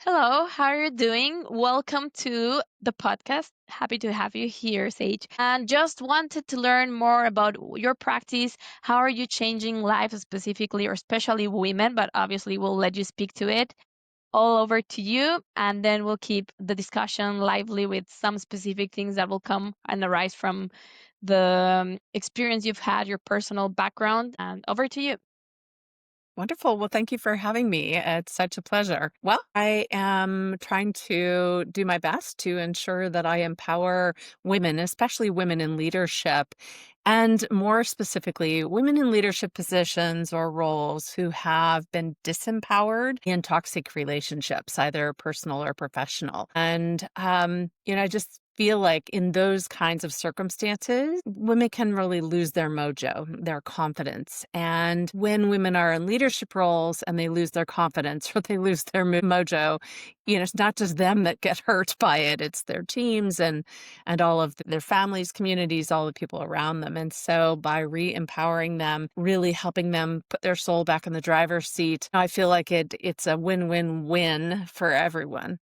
Hello, how are you doing? Welcome to the podcast. Happy to have you here, Sage. And just wanted to learn more about your practice. How are you changing lives specifically, or especially women? But obviously, we'll let you speak to it. All over to you, and then we'll keep the discussion lively with some specific things that will come and arise from the experience you've had, your personal background, and over to you. Wonderful. Well, thank you for having me. It's such a pleasure. Well, I am trying to do my best to ensure that I empower women, especially women in leadership, and more specifically, women in leadership positions or roles who have been disempowered in toxic relationships, either personal or professional. I just feel like in those kinds of circumstances, women can really lose their mojo, their confidence. And when women are in leadership roles and they lose their confidence or they lose their mojo, it's not just them that get hurt by it, it's their teams and all of their families, communities, all the people around them. And so by re-empowering them, really helping them put their soul back in the driver's seat, I feel like it's a win-win-win for everyone.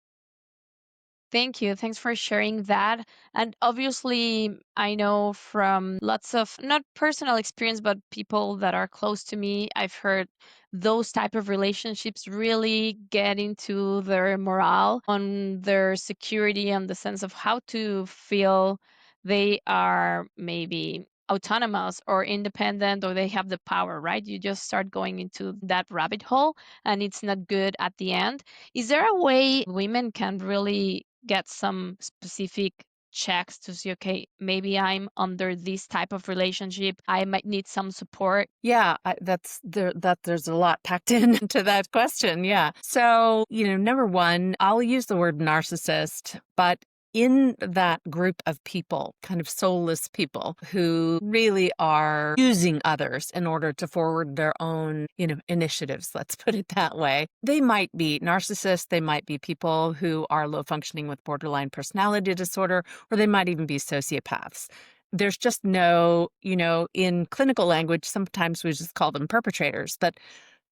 Thank you. Thanks for sharing that. And obviously, I know from lots of not personal experience, but people that are close to me, I've heard those type of relationships really get into their morale, on their security, on the sense of how to feel they are maybe autonomous or independent, or they have the power, right? You just start going into that rabbit hole, and it's not good at the end. Is there a way women can really get some specific checks to see, okay, maybe I'm under this type of relationship. I might need some support. Yeah, there's a lot packed into that question. Yeah. So, number one, I'll use the word narcissist, but in that group of people, kind of soulless people who really are using others in order to forward their own, initiatives, let's put it that way. They might be narcissists, they might be people who are low functioning with borderline personality disorder, or they might even be sociopaths. There's just no, in clinical language, sometimes we just call them perpetrators, but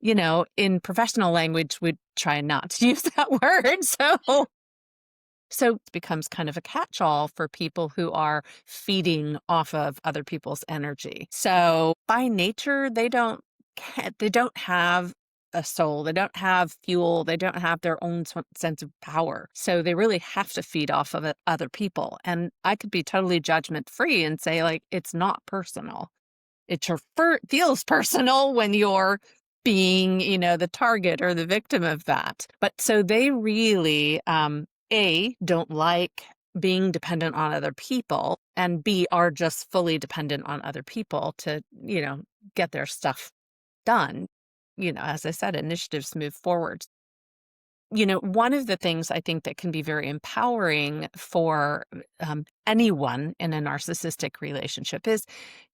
in professional language, we try not to use that word. So it becomes kind of a catch-all for people who are feeding off of other people's energy. So by nature, they don't have a soul, they don't have fuel, they don't have their own sense of power. So they really have to feed off of it, other people. And I could be totally judgment-free and say, like, it's not personal. It sure feels personal when you're being, the target or the victim of that. But so they really, don't like being dependent on other people, and B, are just fully dependent on other people to, get their stuff done. As I said, initiatives move forward. One of the things I think that can be very empowering for anyone in a narcissistic relationship is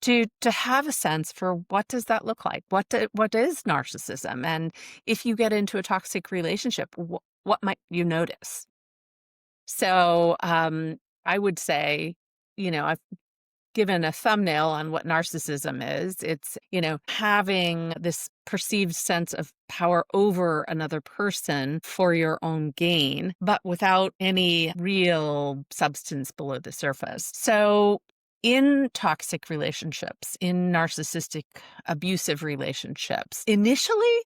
to have a sense for what does that look like? What is narcissism? And if you get into a toxic relationship, what might you notice? So I would say, I've given a thumbnail on what narcissism is. It's, having this perceived sense of power over another person for your own gain, but without any real substance below the surface. So in toxic relationships, in narcissistic abusive relationships, initially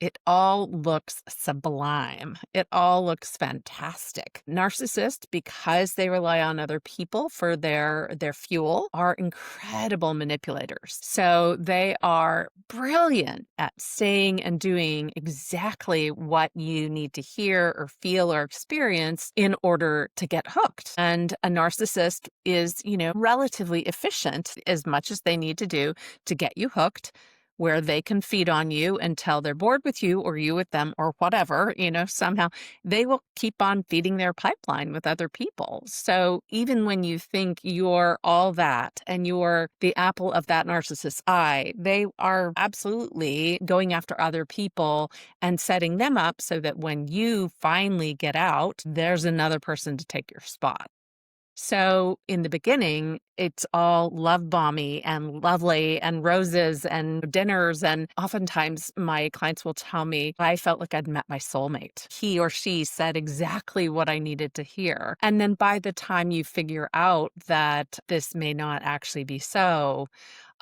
it all looks sublime. It all looks fantastic. Narcissists, because they rely on other people for their fuel, are incredible manipulators. So they are brilliant at saying and doing exactly what you need to hear or feel or experience in order to get hooked. And a narcissist is, relatively efficient as much as they need to do to get you hooked, where they can feed on you until they're bored with you or you with them or whatever, somehow they will keep on feeding their pipeline with other people. So even when you think you're all that and you're the apple of that narcissist's eye, they are absolutely going after other people and setting them up so that when you finally get out, there's another person to take your spot. So in the beginning, it's all love bomby and lovely and roses and dinners. And oftentimes my clients will tell me, I felt like I'd met my soulmate. He or she said exactly what I needed to hear. And then by the time you figure out that this may not actually be so,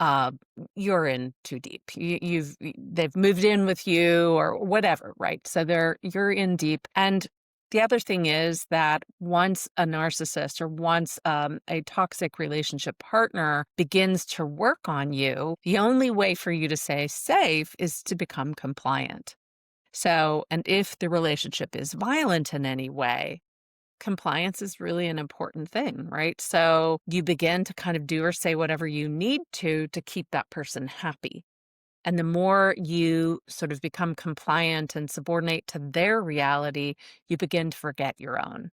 uh, you're in too deep. They've moved in with you or whatever, right? So you're in deep. And the other thing is that once a narcissist or once a toxic relationship partner begins to work on you, the only way for you to stay safe is to become compliant. So, and if the relationship is violent in any way, compliance is really an important thing, right? So you begin to kind of do or say whatever you need to keep that person happy. And the more you sort of become compliant and subordinate to their reality, you begin to forget your own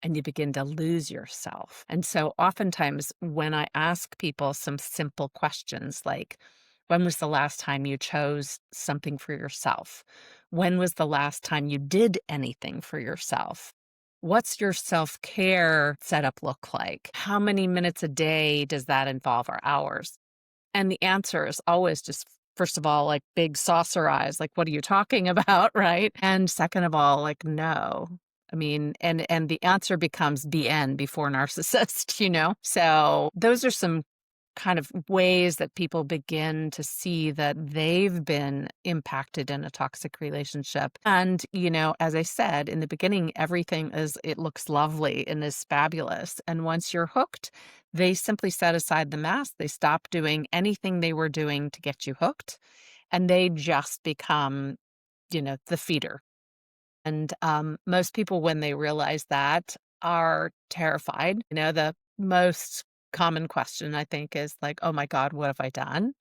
and you begin to lose yourself. And so oftentimes when I ask people some simple questions like, when was the last time you chose something for yourself? When was the last time you did anything for yourself? What's your self care setup look like? How many minutes a day does that involve or hours? And the answer is always just, first of all, like big saucer eyes, like, what are you talking about? Right. And second of all, like, no. I mean, and the answer becomes BN before narcissist, you know? So those are some kind of ways that people begin to see that they've been impacted in a toxic relationship. And, as I said in the beginning, it looks lovely and is fabulous. And once you're hooked, they simply set aside the mask. They stop doing anything they were doing to get you hooked. And they just become, the feeder. And most people, when they realize that, are terrified. The most common question, I think, is like, oh my God, what have I done?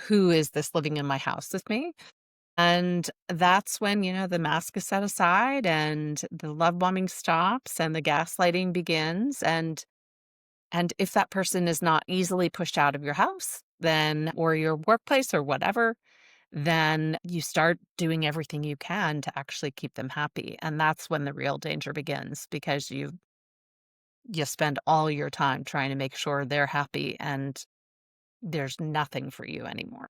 Who is this living in my house with me? And that's when, the mask is set aside and the love bombing stops and the gaslighting begins. And if that person is not easily pushed out of your house, then, or your workplace or whatever, then you start doing everything you can to actually keep them happy. And that's when the real danger begins because you spend all your time trying to make sure they're happy and there's nothing for you anymore.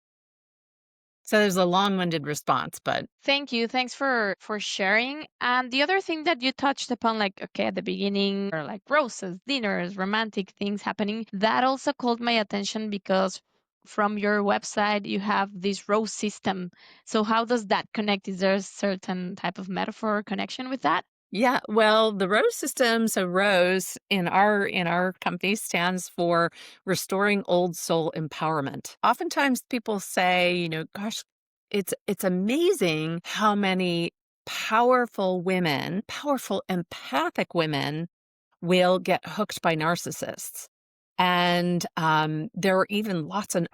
So there's a long-winded response, but Thank you. Thanks for sharing. And the other thing that you touched upon, like, okay, at the beginning, or like roses, dinners, romantic things happening, that also called my attention because from your website you have this rose system. So how does that connect? Is there a certain type of metaphor or connection with that? yeah, well, the ROSE system, so ROSE in our company stands for Restoring Old Soul Empowerment. Oftentimes people say, gosh, it's amazing how many powerful women, powerful empathic women will get hooked by narcissists. And there are even lots of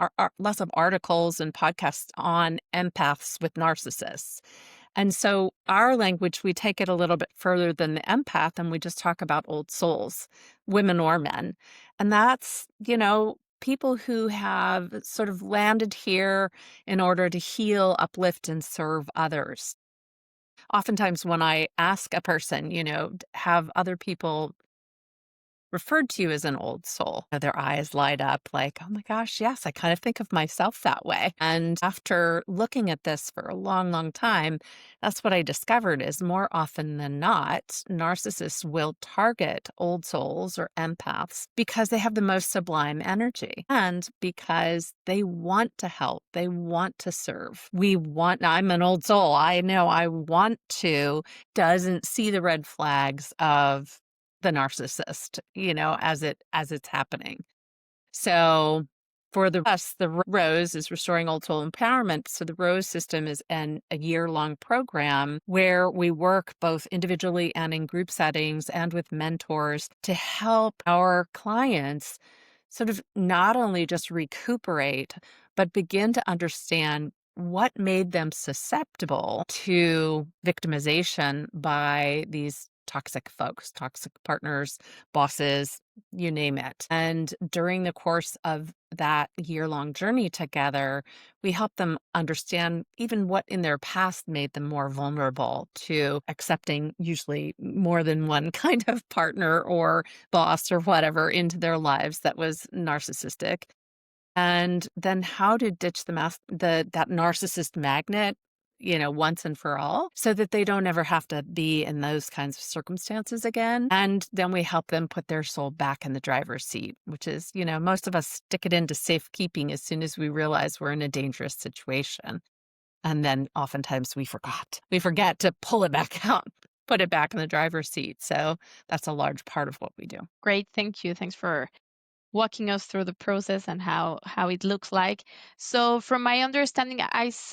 articles and podcasts on empaths with narcissists. And so our language, we take it a little bit further than the empath, and we just talk about old souls, women or men. And that's, people who have sort of landed here in order to heal, uplift, and serve others. Oftentimes when I ask a person, have other people referred to you as an old soul? Their eyes light up like, oh my gosh, yes, I kind of think of myself that way. And after looking at this for a long, long time, that's what I discovered is more often than not, narcissists will target old souls or empaths because they have the most sublime energy and because they want to help. They want to serve. I'm an old soul. I know I want to, doesn't see the red flags of the narcissist, as it's happening. So for the Rose is Restoring Old Soul Empowerment. So the Rose system is a year-long program where we work both individually and in group settings and with mentors to help our clients sort of not only just recuperate, but begin to understand what made them susceptible to victimization by these toxic folks, toxic partners, bosses, you name it. And during the course of that year-long journey together, we help them understand even what in their past made them more vulnerable to accepting usually more than one kind of partner or boss or whatever into their lives that was narcissistic. And then how to ditch that narcissist magnet, once and for all, so that they don't ever have to be in those kinds of circumstances again. And then we help them put their soul back in the driver's seat, which is, most of us stick it into safekeeping as soon as we realize we're in a dangerous situation. And then oftentimes we forget to pull it back out, put it back in the driver's seat. So that's a large part of what we do. Great, thank you. Thanks for walking us through the process and how it looks like. So, from my understanding,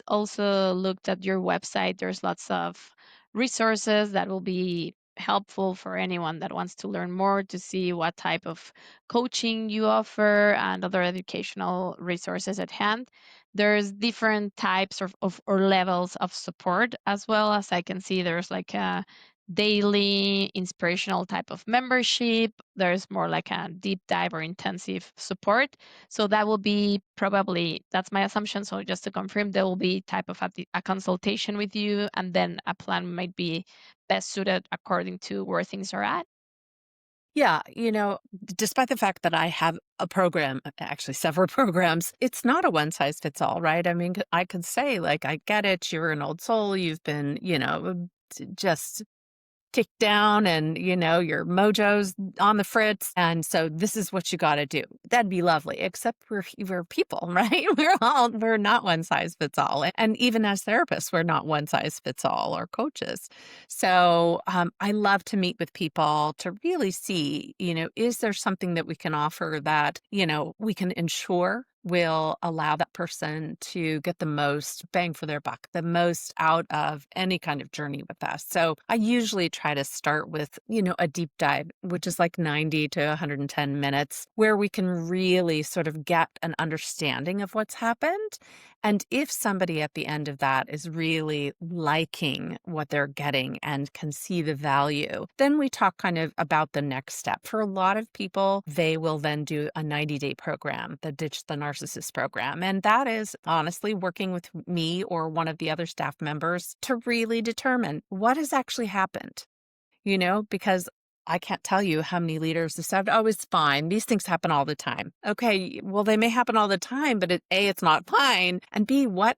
also looked at your website. There's lots of resources that will be helpful for anyone that wants to learn more to see what type of coaching you offer and other educational resources at hand. There's different types of or levels of support as well. As I can see, there's like a daily inspirational type of membership. There's more like a deep dive or intensive support. So that will be probably, that's my assumption. So just to confirm, there will be type of a consultation with you, and then a plan might be best suited according to where things are at. Yeah, despite the fact that I have a program, actually several programs, it's not a one size fits all, right? I mean, I could say, like, I get it. You're an old soul. You've been, just kicked down and, your mojo's on the fritz. And so this is what you got to do. That'd be lovely, except we're people, right? We're not one size fits all. And even as therapists, we're not one size fits all or coaches. So I love to meet with people to really see, is there something that we can offer that, we can ensure will allow that person to get the most bang for their buck, the most out of any kind of journey with us. So I usually try to start with, a deep dive, which is like 90 to 110 minutes, where we can really sort of get an understanding of what's happened. And if somebody at the end of that is really liking what they're getting and can see the value, then we talk kind of about the next step. For a lot of people, they will then do a 90-day program, the Ditch the Narcissist program. And that is honestly working with me or one of the other staff members to really determine what has actually happened, because I can't tell you how many leaders decide, oh, it's fine. These things happen all the time. Okay, well, they may happen all the time, but A, it's not fine, and B, what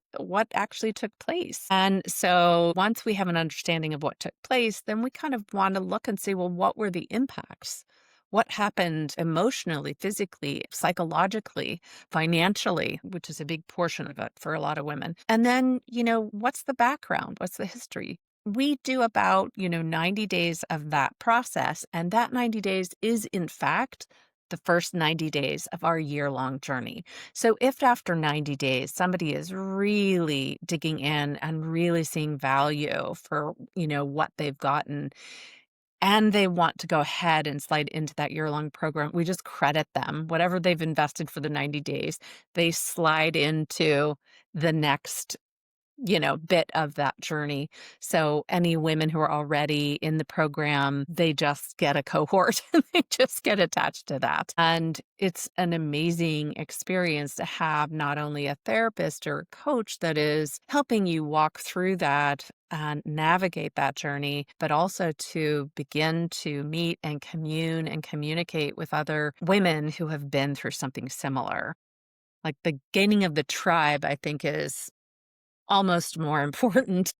actually took place? And so once we have an understanding of what took place, then we kind of want to look and see, well, what were the impacts? What happened emotionally, physically, psychologically, financially, which is a big portion of it for a lot of women. And then, what's the background? What's the history? We do about, 90 days of that process. And that 90 days is, in fact, the first 90 days of our year-long journey. So if after 90 days, somebody is really digging in and really seeing value for, what they've gotten, and they want to go ahead and slide into that year-long program, we just credit them. Whatever they've invested for the 90 days, they slide into the next bit of that journey. So any women who are already in the program, they just get a cohort and they just get attached to that. And it's an amazing experience to have not only a therapist or a coach that is helping you walk through that and navigate that journey, but also to begin to meet and commune and communicate with other women who have been through something similar. Like the gaining of the tribe, I think, is almost more important.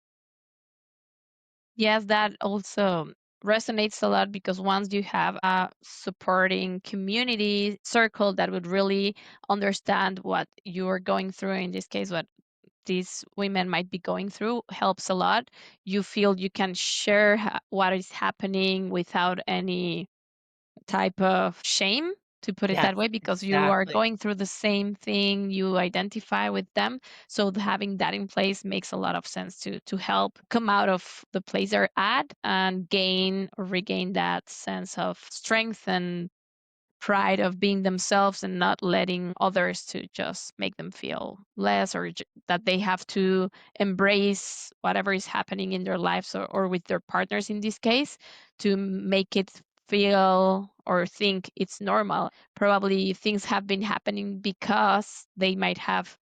Yes, that also resonates a lot because once you have a supporting community circle that would really understand what you're going through, in this case, what these women might be going through, helps a lot. You feel you can share what is happening without any type of shame, to put it Yes, that way, because you are exactly. going through the same thing, you identify with them. So having that in place makes a lot of sense to help come out of the place they're at and gain or regain that sense of strength and pride of being themselves and not letting others to just make them feel less, or that they have to embrace whatever is happening in their lives, or with their partners in this case, to make it feel or think it's normal. Probably things have been happening because they might have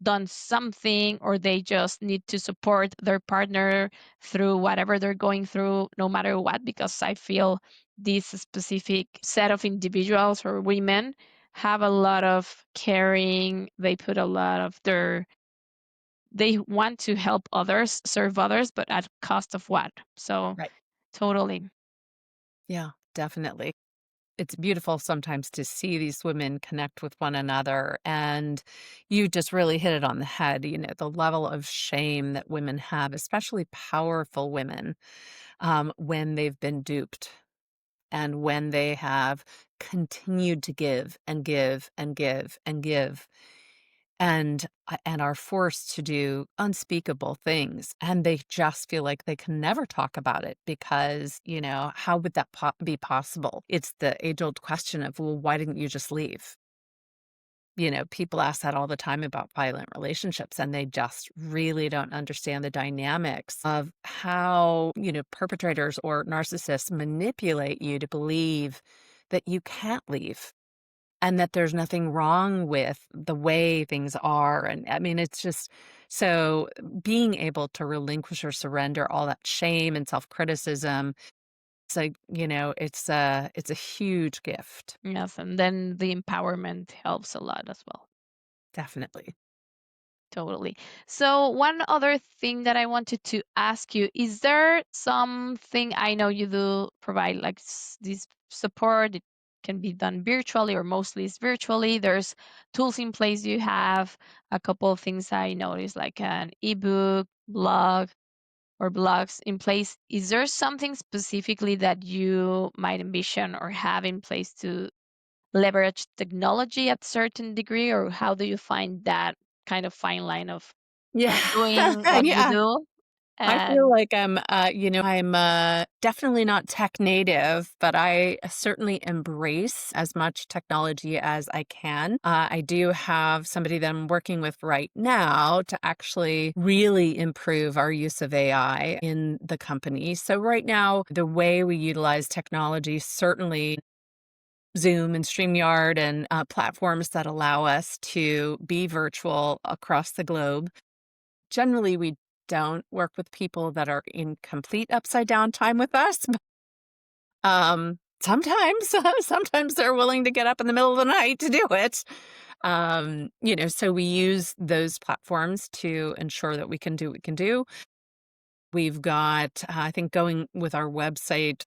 done something, or they just need to support their partner through whatever they're going through, no matter what. Because I feel this specific set of individuals or women have a lot of caring. They put a lot of they want to help others, serve others, but at cost of what? So Right. totally. Yeah, definitely. It's beautiful sometimes to see these women connect with one another. And you just really hit it on the head. The level of shame that women have, especially powerful women, when they've been duped and when they have continued to give and give and give and give and are forced to do unspeakable things, and they just feel like they can never talk about it because, how would that be possible? It's the age-old question of, well, why didn't you just leave? People ask that all the time about violent relationships, and they just really don't understand the dynamics of how, perpetrators or narcissists manipulate you to believe that you can't leave and that there's nothing wrong with the way things are. And I mean, it's just so being able to relinquish or surrender all that shame and self-criticism, it's like, it's a huge gift. Yes, and then the empowerment helps a lot as well. Definitely. Totally. So, one other thing that I wanted to ask you, is there something, I know you do provide like this support? It can be done virtually, or mostly it's virtually. There's tools in place. You have a couple of things I noticed, like an ebook, blog, or blogs in place. Is there something specifically that you might envision or have in place to leverage technology at certain degree, or how do you find that kind of fine line of Yeah. doing what you Yeah. do? I feel And like I'm definitely not tech native, but I certainly embrace as much technology as I can. I do have somebody that I'm working with right now to actually really improve our use of AI in the company. So right now, the way we utilize technology, certainly Zoom and StreamYard and platforms that allow us to be virtual across the globe. Generally, we don't work with people that are in complete upside down time with us. Sometimes, sometimes they're willing to get up in the middle of the night to do it. So we use those platforms to ensure that we can do what we can do. We've got, I think, going with our website,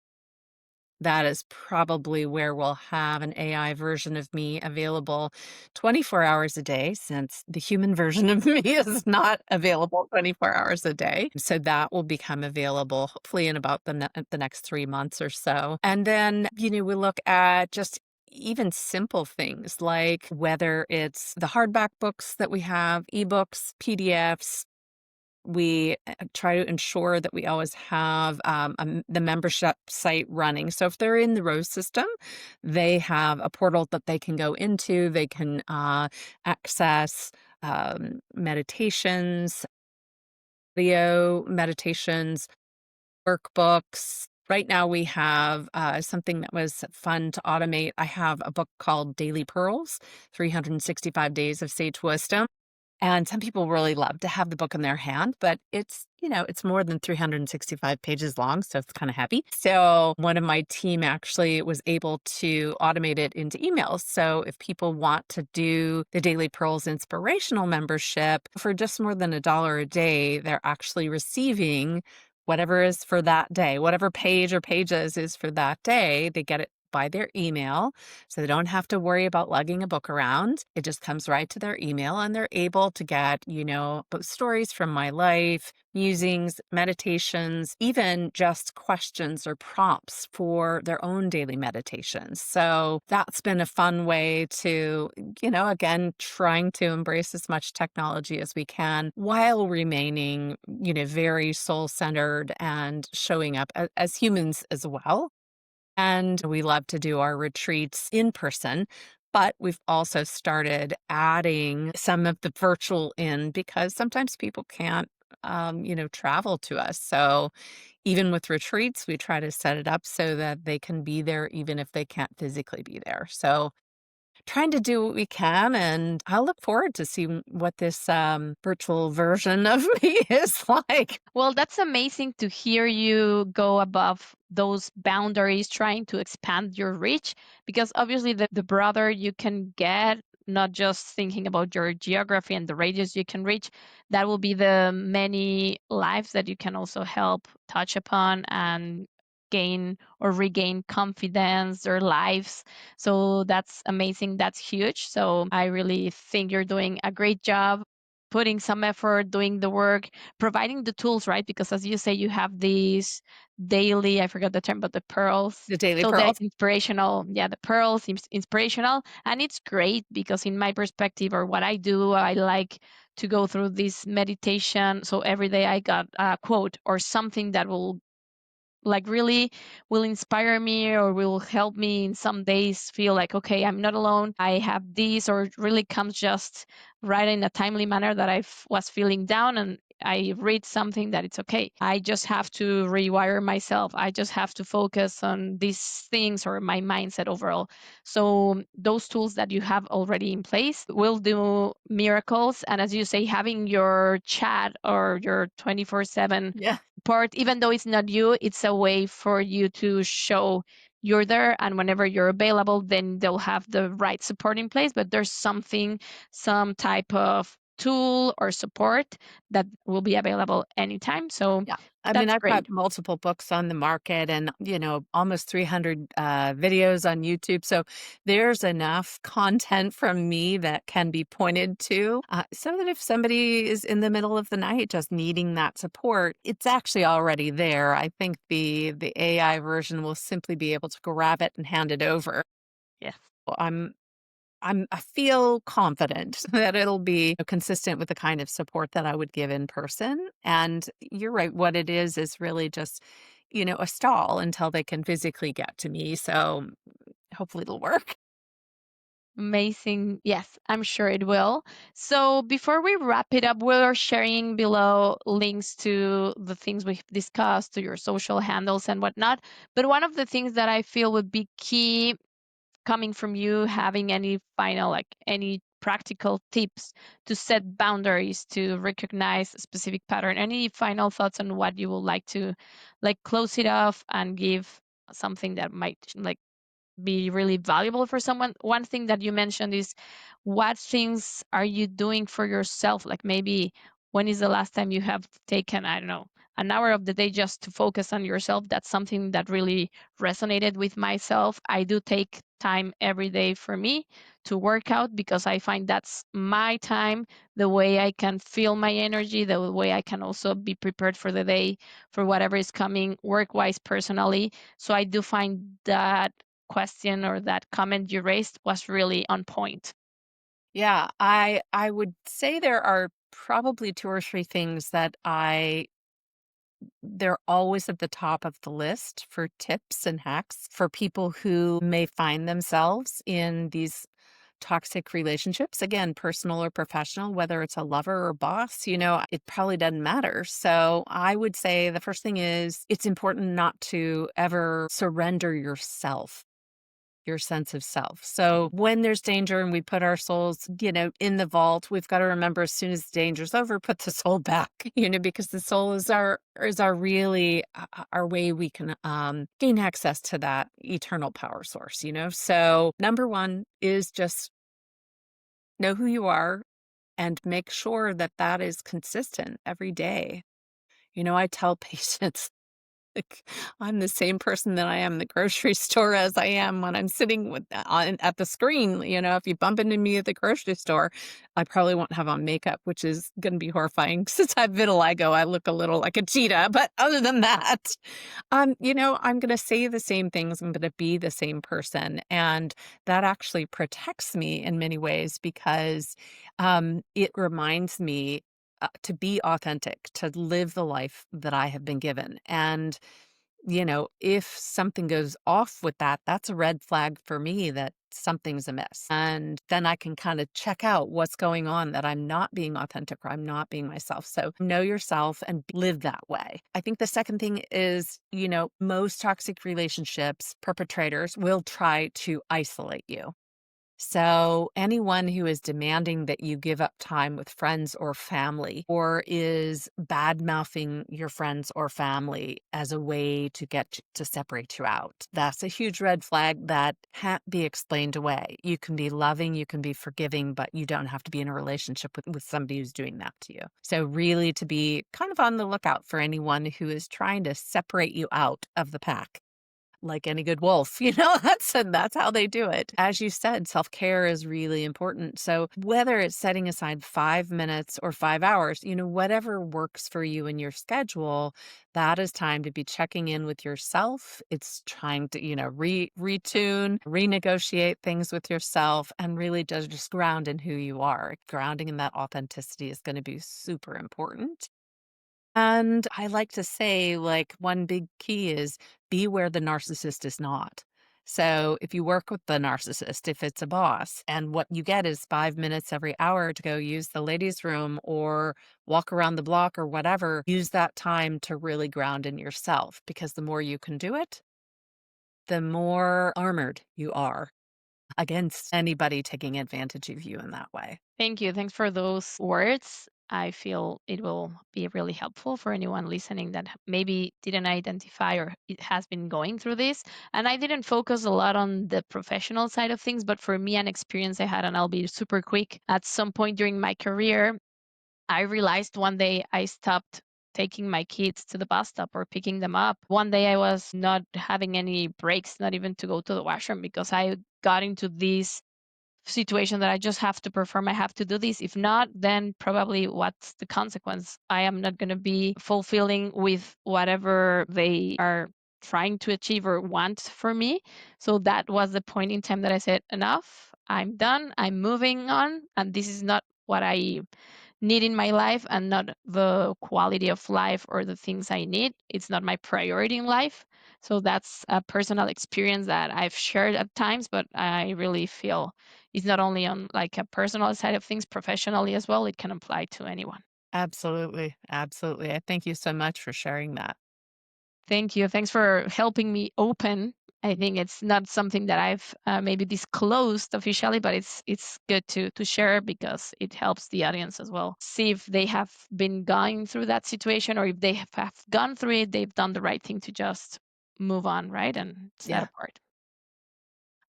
that is probably where we'll have an AI version of me available 24 hours a day, since the human version of me is not available 24 hours a day. So that will become available hopefully in about the next 3 months or so. And then, we look at just even simple things like whether it's the hardback books that we have, ebooks, PDFs. We try to ensure that we always have the membership site running. So if they're in the Rose system, they have a portal that they can go into. They can access meditations, video meditations, workbooks. Right now, we have something that was fun to automate. I have a book called Daily Pearls, 365 Days of Sage Wisdom. And some people really love to have the book in their hand, but it's more than 365 pages long, so it's kind of heavy. So one of my team actually was able to automate it into emails. So if people want to do the Daily Pearls inspirational membership for just more than $1 a day, they're actually receiving whatever is for that day, whatever page or pages is for that day. They get it by their email, so they don't have to worry about lugging a book around. It just comes right to their email, and they're able to get, stories from my life, musings, meditations, even just questions or prompts for their own daily meditations. So that's been a fun way to, again, trying to embrace as much technology as we can while remaining, very soul centered and showing up as humans as well. And we love to do our retreats in person, but we've also started adding some of the virtual in because sometimes people can't, travel to us. So even with retreats, we try to set it up so that they can be there even if they can't physically be there. So trying to do what we can, and I look forward to seeing what this virtual version of me is like. Well, that's amazing to hear you go above those boundaries, trying to expand your reach, because obviously the broader you can get, not just thinking about your geography and the radius you can reach, that will be the many lives that you can also help touch upon and gain or regain confidence, their lives. So that's amazing. That's huge. So I really think you're doing a great job putting some effort, doing the work, providing the tools, right? Because as you say, you have these daily, I forgot the term, but the pearls. The Daily So they're Pearls. inspirational. Yeah, the pearls seems inspirational. And it's great because in my perspective or what I do, I like to go through this meditation. So every day I got a quote or something that will like really will inspire me or will help me in some days feel like okay, I'm not alone, I have this, or it really comes just right in a timely manner that was feeling down and I read something that it's okay, I just have to rewire myself, I just have to focus on these things or my mindset overall. So those tools that you have already in place will do miracles, and as you say, having your chat or your 24/7 Yeah. part, even though it's not you, it's a way for you to show you're there. And whenever you're available, then they'll have the right support in place. But there's something, some type of tool or support that will be available anytime. So Yeah. I mean, that's I've got great. multiple books on the market and, almost 300 videos on YouTube. So there's enough content from me that can be pointed to so that if somebody is in the middle of the night just needing that support, it's actually already there. I think the AI version will simply be able to grab it and hand it over. Yes. Well, I feel confident that it'll be consistent with the kind of support that I would give in person. And you're right, what it is really just, a stall until they can physically get to me. So hopefully it'll work. Amazing. Yes, I'm sure it will. So before we wrap it up, we're sharing below links to the things we've discussed, to your social handles and whatnot. But one of the things that I feel would be key coming from you, having any final, like any practical tips to set boundaries, to recognize a specific pattern, any final thoughts on what you would like to like close it off and give something that might like be really valuable for someone. One thing that you mentioned is what things are you doing for yourself? Like maybe when is the last time you have taken, I don't know, an hour of the day just to focus on yourself? That's something that really resonated with myself. I do take time every day for me to work out because I find that's my time, the way I can feel my energy, the way I can also be prepared for the day, for whatever is coming, work wise, personally. So I do find that question or that comment you raised was really on point. Yeah, I would say there are probably two or three things that they're always at the top of the list for tips and hacks for people who may find themselves in these toxic relationships, again, personal or professional, whether it's a lover or boss, it probably doesn't matter. So I would say the first thing is it's important not to ever surrender yourself. Your sense of self. So when there's danger and we put our souls, in the vault, we've got to remember as soon as the danger's over, put the soul back, because the soul is our really our way we can gain access to that eternal power source. So number one is just know who you are and make sure that that is consistent every day. I tell patients like, I'm the same person that I am in the grocery store as I am when I'm sitting at the screen. If you bump into me at the grocery store, I probably won't have on makeup, which is going to be horrifying. Since I have vitiligo, I look a little like a cheetah. But other than that, I'm going to say the same things. I'm going to be the same person, and that actually protects me in many ways because it reminds me to be authentic, to live the life that I have been given. And If something goes off with that, that's a red flag for me that something's amiss. And then I can kind of check out what's going on, that I'm not being authentic or I'm not being myself. So know yourself and live that way. I think the second thing is, most toxic relationships perpetrators will try to isolate you. So, anyone who is demanding that you give up time with friends or family, or is bad mouthing your friends or family as a way to to separate you out, that's a huge red flag that can't be explained away. You can be loving, you can be forgiving, but you don't have to be in a relationship with somebody who's doing that to you. So, really, to be kind of on the lookout for anyone who is trying to separate you out of the pack. Like any good wolf, that's how they do it. As you said, self-care is really important. So whether it's setting aside 5 minutes or 5 hours, whatever works for you in your schedule, that is time to be checking in with yourself. It's trying to, retune, renegotiate things with yourself, and really just ground in who you are. Grounding in that authenticity is going to be super important. And I like to say, like, one big key is be where the narcissist is not. So if you work with the narcissist, if it's a boss, and what you get is 5 minutes every hour to go use the ladies' room or walk around the block or whatever, use that time to really ground in yourself, because the more you can do it, the more armored you are against anybody taking advantage of you in that way. Thank you. Thanks for those words. I feel it will be really helpful for anyone listening that maybe didn't identify or it has been going through this. And I didn't focus a lot on the professional side of things, but for me, an experience I had, and I'll be super quick. At some point during my career, I realized one day I stopped taking my kids to the bus stop or picking them up. One day I was not having any breaks, not even to go to the washroom, because I got into this situation that I just have to perform. I have to do this. If not, then probably what's the consequence? I am not going to be fulfilling with whatever they are trying to achieve or want for me. So that was the point in time that I said, enough. I'm done. I'm moving on. And this is not what I need in my life and not the quality of life or the things I need. It's not my priority in life. So that's a personal experience that I've shared at times, but I really feel it's not only on like a personal side of things, professionally as well. It can apply to anyone. Absolutely. Absolutely. I thank you so much for sharing that. Thank you. Thanks for helping me open. I think it's not something that I've maybe disclosed officially, but it's good to share because it helps the audience as well see if they have been going through that situation, or if they have gone through it, they've done the right thing to just move on, right, and set Yeah. apart.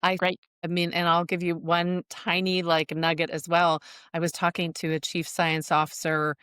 I Great. I mean, and I'll give you one tiny, like, nugget as well. I was talking to a chief science officer,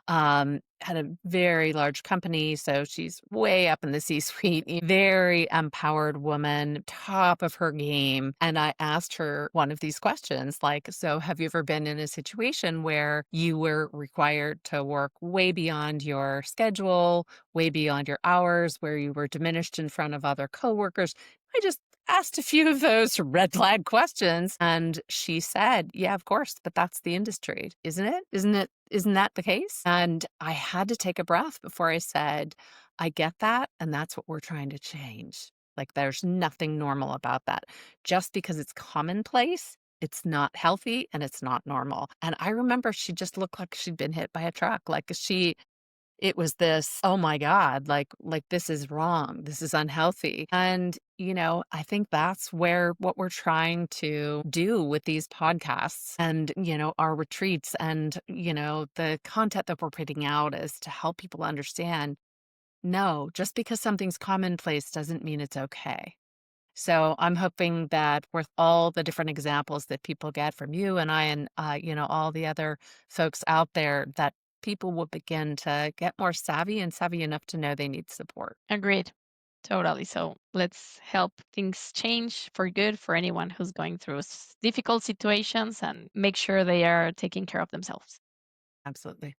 at a very large company, so she's way up in the C-suite, very empowered woman, top of her game, and I asked her one of these questions, like, "So have you ever been in a situation where you were required to work way beyond your schedule, way beyond your hours, where you were diminished in front of other coworkers?" I just asked a few of those red flag questions, and she said, "Yeah, of course, but that's the industry, isn't it? Isn't that the case?" And I had to take a breath before I said, "I get that, and that's what we're trying to change." Like, there's nothing normal about that. Just because it's commonplace, it's not healthy and it's not normal. And I remember she just looked like she'd been hit by a truck. Like, it was this, "Oh my god, like, this is wrong, this is unhealthy." And, I think that's where what we're trying to do with these podcasts and, our retreats and, the content that we're putting out is to help people understand, no, just because something's commonplace doesn't mean it's okay. So I'm hoping that with all the different examples that people get from you and I and, all the other folks out there, that people will begin to get more savvy and savvy enough to know they need support. Agreed. Totally. So let's help things change for good for anyone who's going through difficult situations and make sure they are taking care of themselves. Absolutely.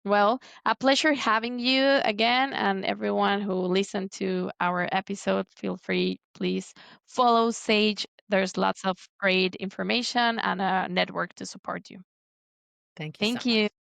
Well, a pleasure having you again. And everyone who listened to our episode, feel free, please follow Sage. There's lots of great information and a network to support you. Thank you so Thank you. much.